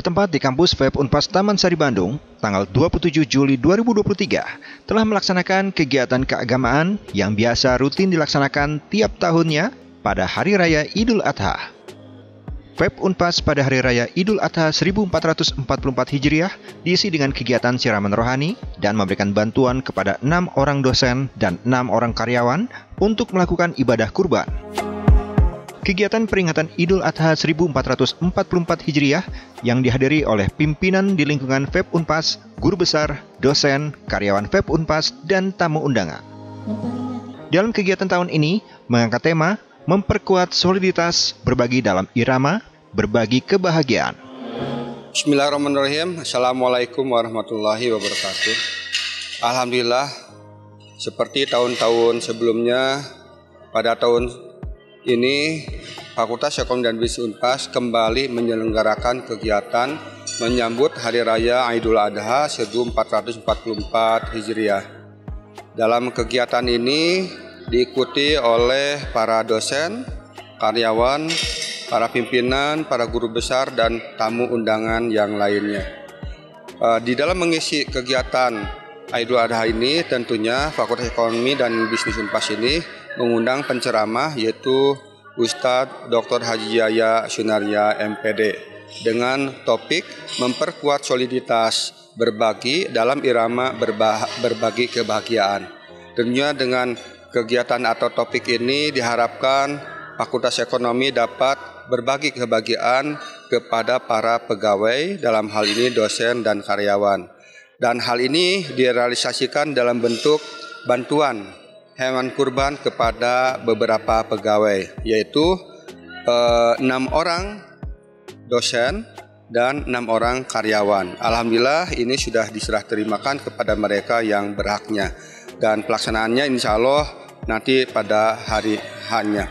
bertempat di kampus FEB Unpas Taman Sari Bandung, tanggal 27 Juli 2023, telah melaksanakan kegiatan keagamaan yang biasa rutin dilaksanakan tiap tahunnya pada Hari Raya Idul Adha. FEB Unpas pada Hari Raya Idul Adha 1444 Hijriah diisi dengan kegiatan siraman rohani dan memberikan bantuan kepada 6 orang dosen dan 6 orang karyawan untuk melakukan ibadah kurban. Kegiatan peringatan Idul Adha 1444 Hijriah yang dihadiri oleh pimpinan di lingkungan FEB Unpas, guru besar, dosen, karyawan FEB Unpas, dan tamu undangan. Dalam kegiatan tahun ini, mengangkat tema memperkuat soliditas, berbagi dalam irama, berbagi kebahagiaan. Bismillahirrahmanirrahim. Assalamualaikum warahmatullahi wabarakatuh. Alhamdulillah, seperti tahun-tahun sebelumnya, pada tahun ini Fakultas Ekonomi dan Bisnis Unpas kembali menyelenggarakan kegiatan menyambut Hari Raya Idul Adha 1444 Hijriah. Dalam kegiatan ini diikuti oleh para dosen, karyawan, para pimpinan, para guru besar, dan tamu undangan yang lainnya. Di dalam mengisi kegiatan Idul Adha ini tentunya Fakultas Ekonomi dan Bisnis Unpas ini mengundang penceramah yaitu Ustadz Dr. Haji Yaya Sunarya MPD dengan topik memperkuat soliditas, berbagi dalam irama berbagi kebahagiaan. Tentunya dengan kegiatan atau topik ini diharapkan Fakultas Ekonomi dapat berbagi kebahagiaan kepada para pegawai, dalam hal ini dosen dan karyawan. Dan hal ini direalisasikan dalam bentuk bantuan hewan kurban kepada beberapa pegawai, yaitu 6 orang dosen dan 6 orang karyawan. Alhamdulillah ini sudah diserah terimakan kepada mereka yang berhaknya, dan pelaksanaannya insya Allah nanti pada hari H-nya.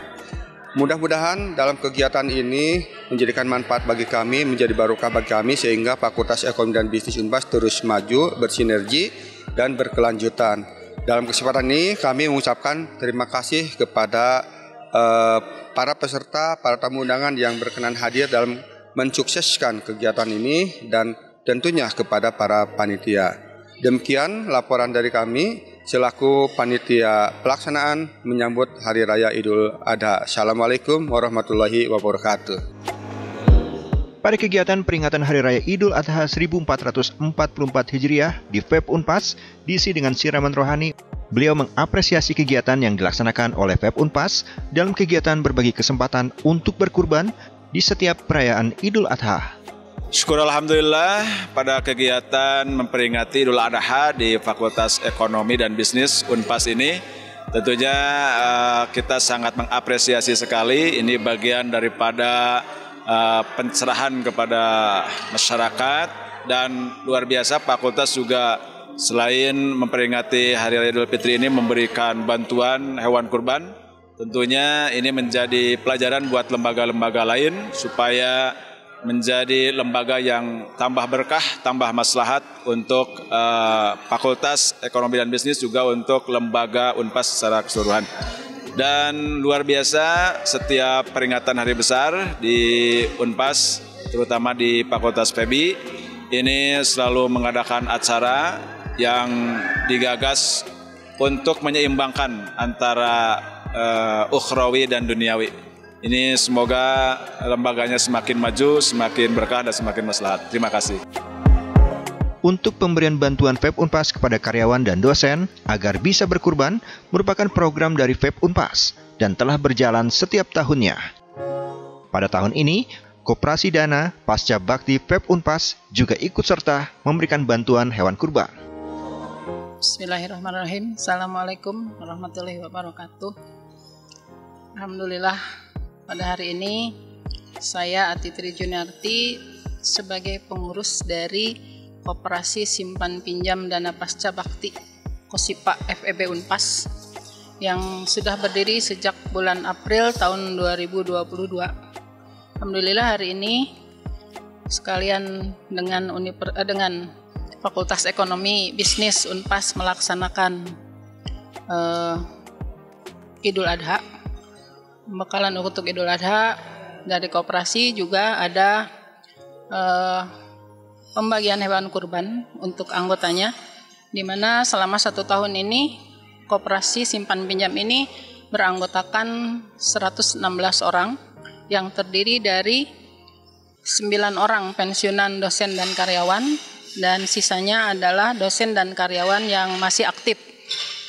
Mudah-mudahan dalam kegiatan ini menjadikan manfaat bagi kami, menjadi barokah bagi kami, sehingga Fakultas Ekonomi dan Bisnis Unpas terus maju, bersinergi, dan berkelanjutan. Dalam kesempatan ini kami mengucapkan terima kasih kepada para peserta, para tamu undangan yang berkenan hadir dalam mensukseskan kegiatan ini, dan tentunya kepada para panitia. Demikian laporan dari kami selaku panitia pelaksanaan menyambut Hari Raya Idul Adha. Assalamualaikum warahmatullahi wabarakatuh. Pada kegiatan peringatan Hari Raya Idul Adha 1444 Hijriah di FEB Unpas diisi dengan siraman rohani, beliau mengapresiasi kegiatan yang dilaksanakan oleh FEB Unpas dalam kegiatan berbagi kesempatan untuk berkurban di setiap perayaan Idul Adha. Syukur alhamdulillah pada kegiatan memperingati Idul Adha di Fakultas Ekonomi dan Bisnis Unpas ini tentunya kita sangat mengapresiasi sekali. Ini bagian daripada pencerahan kepada masyarakat, dan luar biasa fakultas juga selain memperingati Hari Raya Idul Fitri ini memberikan bantuan hewan kurban. Tentunya ini menjadi pelajaran buat lembaga-lembaga lain supaya menjadi lembaga yang tambah berkah, tambah maslahat untuk Fakultas Ekonomi dan Bisnis, juga untuk lembaga Unpas secara keseluruhan. Dan luar biasa setiap peringatan hari besar di Unpas, terutama di Fakultas FEBI, ini selalu mengadakan acara yang digagas untuk menyeimbangkan antara ukhrawi dan duniawi. Ini semoga lembaganya semakin maju, semakin berkah, dan semakin maslahat. Terima kasih. Untuk pemberian bantuan FEB Unpas kepada karyawan dan dosen agar bisa berkurban merupakan program dari FEB Unpas dan telah berjalan setiap tahunnya. Pada tahun ini, Koperasi Dana Pasca Bakti FEB Unpas juga ikut serta memberikan bantuan hewan kurban. Bismillahirrahmanirrahim. Assalamualaikum warahmatullahi wabarakatuh. Alhamdulillah, pada hari ini saya Atitri Juniarti sebagai pengurus dari Koperasi Simpan Pinjam Dana Pasca Bakti Kosipa FEB Unpas yang sudah berdiri sejak bulan April tahun 2022. Alhamdulillah hari ini sekalian dengan Fakultas Ekonomi Bisnis Unpas melaksanakan Idul Adha. Pembekalan untuk Idul Adha dari koperasi juga ada eh, pembagian hewan kurban untuk anggotanya, di mana selama 1 tahun ini koperasi simpan pinjam ini beranggotakan 116 orang yang terdiri dari 9 orang pensiunan dosen dan karyawan, dan sisanya adalah dosen dan karyawan yang masih aktif.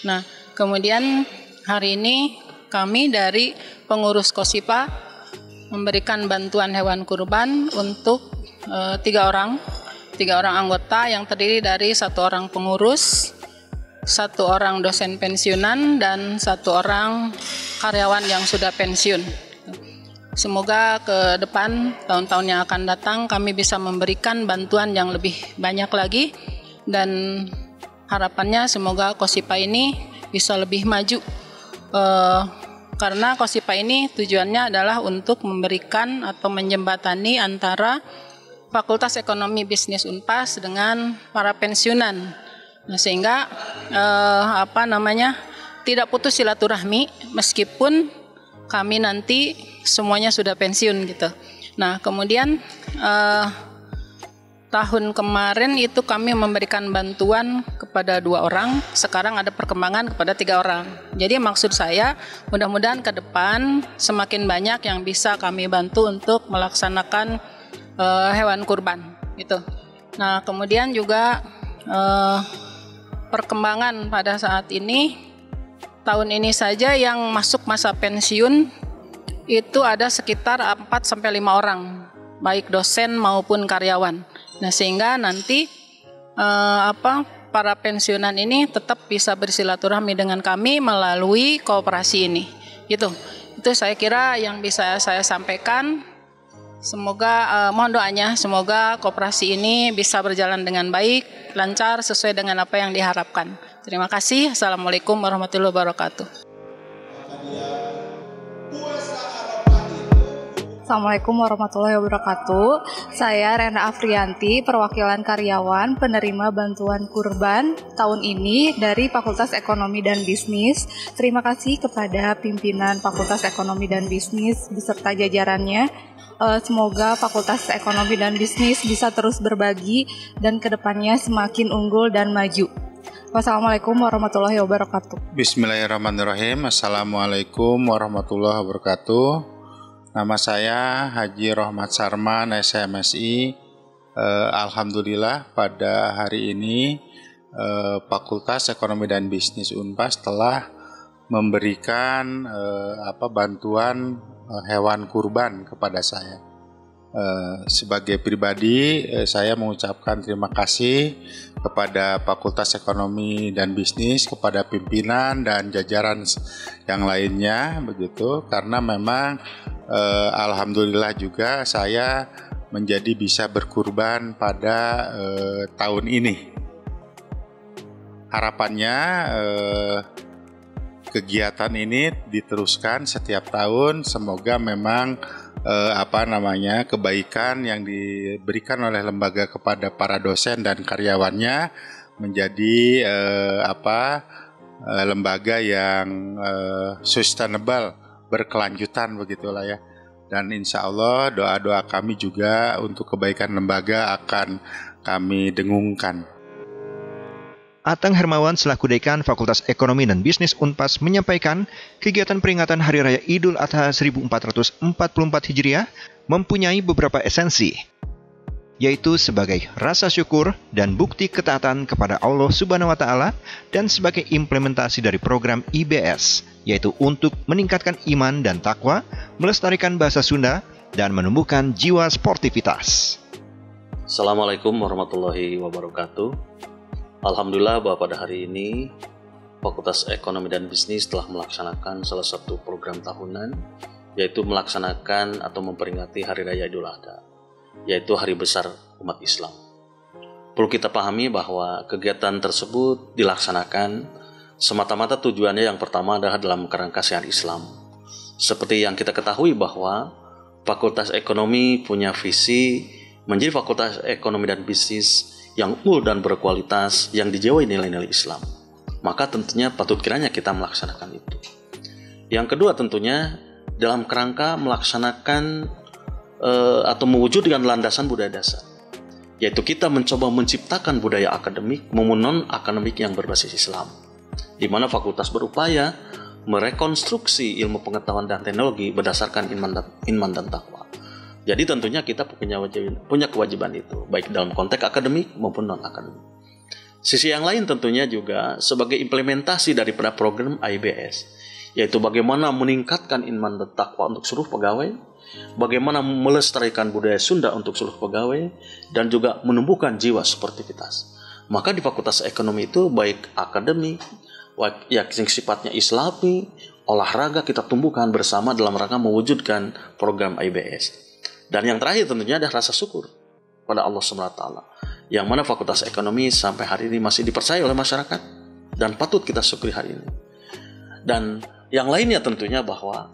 Nah, kemudian hari ini kami dari pengurus Kosipa memberikan bantuan hewan kurban untuk 3 orang anggota yang terdiri dari 1 orang pengurus, 1 orang dosen pensiunan, dan 1 orang karyawan yang sudah pensiun. Semoga ke depan, tahun-tahun yang akan datang, kami bisa memberikan bantuan yang lebih banyak lagi, dan harapannya semoga Kosipa ini bisa lebih maju, karena Kosipa ini tujuannya adalah untuk memberikan atau menjembatani antara Fakultas Ekonomi Bisnis Unpas dengan para pensiunan. Nah, sehingga tidak putus silaturahmi meskipun kami nanti semuanya sudah pensiun gitu. Nah, kemudian tahun kemarin itu kami memberikan bantuan kepada 2 orang, sekarang ada perkembangan kepada 3 orang. Jadi maksud saya mudah-mudahan ke depan semakin banyak yang bisa kami bantu untuk melaksanakan hewan kurban gitu. Nah, kemudian juga perkembangan pada saat ini, tahun ini saja yang masuk masa pensiun itu ada sekitar 4-5 orang, baik dosen maupun karyawan. Nah, sehingga nanti para pensiunan ini tetap bisa bersilaturahmi dengan kami melalui koperasi ini. Gitu. Itu saya kira yang bisa saya sampaikan. Semoga mohon doanya, semoga koperasi ini bisa berjalan dengan baik, lancar sesuai dengan apa yang diharapkan. Terima kasih. Assalamualaikum warahmatullahi wabarakatuh. Assalamualaikum warahmatullahi wabarakatuh. Saya Rena Afrianti, perwakilan karyawan penerima bantuan kurban tahun ini dari Fakultas Ekonomi dan Bisnis. Terima kasih kepada pimpinan Fakultas Ekonomi dan Bisnis beserta jajarannya. Semoga Fakultas Ekonomi dan Bisnis bisa terus berbagi dan kedepannya semakin unggul dan maju. Wassalamualaikum warahmatullahi wabarakatuh. Bismillahirrahmanirrahim. Assalamualaikum warahmatullahi wabarakatuh. Nama saya Haji Rohmat Sarman, SMSI. Alhamdulillah pada hari ini Fakultas Ekonomi dan Bisnis Unpas telah memberikan bantuan hewan kurban kepada saya. Sebagai pribadi, saya mengucapkan terima kasih kepada Fakultas Ekonomi dan Bisnis, kepada pimpinan dan jajaran yang lainnya, begitu, karena memang alhamdulillah juga saya menjadi bisa berkurban pada tahun ini. Harapannya kegiatan ini diteruskan setiap tahun. Semoga memang kebaikan yang diberikan oleh lembaga kepada para dosen dan karyawannya menjadi lembaga yang sustainable, berkelanjutan begitulah ya. Dan insya Allah doa-doa kami juga untuk kebaikan lembaga akan kami dengungkan. Atang Hermawan selaku Dekan Fakultas Ekonomi dan Bisnis Unpas menyampaikan kegiatan peringatan Hari Raya Idul Adha 1444 Hijriah mempunyai beberapa esensi, yaitu sebagai rasa syukur dan bukti ketaatan kepada Allah Subhanahu wa Ta'ala, dan sebagai implementasi dari program IBS, yaitu untuk meningkatkan iman dan takwa, melestarikan bahasa Sunda, dan menumbuhkan jiwa sportivitas. Assalamualaikum warahmatullahi wabarakatuh. Alhamdulillah bahwa pada hari ini Fakultas Ekonomi dan Bisnis telah melaksanakan salah satu program tahunan, yaitu melaksanakan atau memperingati Hari Raya Idul Adha, yaitu hari besar umat Islam. Perlu kita pahami bahwa kegiatan tersebut dilaksanakan semata-mata tujuannya yang pertama adalah dalam kerangka syariat Islam. Seperti yang kita ketahui bahwa Fakultas Ekonomi punya visi menjadi Fakultas Ekonomi dan Bisnis yang unggul dan berkualitas, yang dijiwai nilai-nilai Islam. Maka tentunya patut kiranya kita melaksanakan itu. Yang kedua tentunya dalam kerangka melaksanakan atau mewujudkan landasan budaya dasar, yaitu kita mencoba menciptakan budaya akademik maupun non-akademik yang berbasis Islam, di mana fakultas berupaya merekonstruksi ilmu pengetahuan dan teknologi berdasarkan iman dan takwa. Jadi tentunya kita punya kewajiban itu, baik dalam konteks akademik maupun non-akademik. Sisi yang lain tentunya juga sebagai implementasi daripada program IBS, yaitu bagaimana meningkatkan iman dan takwa untuk seluruh pegawai, bagaimana melestarikan budaya Sunda untuk seluruh pegawai, dan juga menumbuhkan jiwa sportivitas. Maka di Fakultas Ekonomi itu baik akademik, yang sifatnya Islami, olahraga kita tumbuhkan bersama dalam rangka mewujudkan program IBS. Dan yang terakhir tentunya ada rasa syukur pada Allah SWT, yang mana Fakultas Ekonomi sampai hari ini masih dipercaya oleh masyarakat dan patut kita syukuri hari ini. Dan yang lainnya tentunya bahwa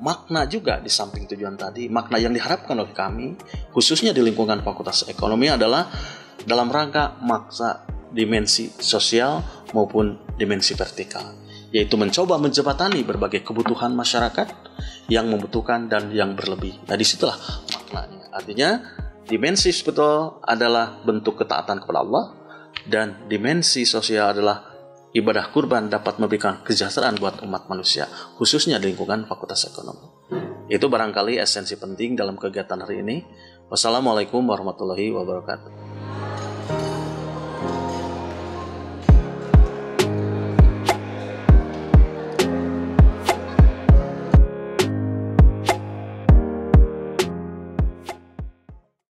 makna juga di samping tujuan tadi, makna yang diharapkan oleh kami, khususnya di lingkungan Fakultas Ekonomi adalah dalam rangka maksa dimensi sosial maupun dimensi vertikal, yaitu mencoba menjembatani berbagai kebutuhan masyarakat yang membutuhkan dan yang berlebih. Nah, disitulah maknanya. Artinya, dimensi spiritual adalah bentuk ketaatan kepada Allah, dan dimensi sosial adalah ibadah kurban dapat memberikan kesejahteraan buat umat manusia, khususnya di lingkungan Fakultas Ekonomi. Itu barangkali esensi penting dalam kegiatan hari ini. Wassalamualaikum warahmatullahi wabarakatuh.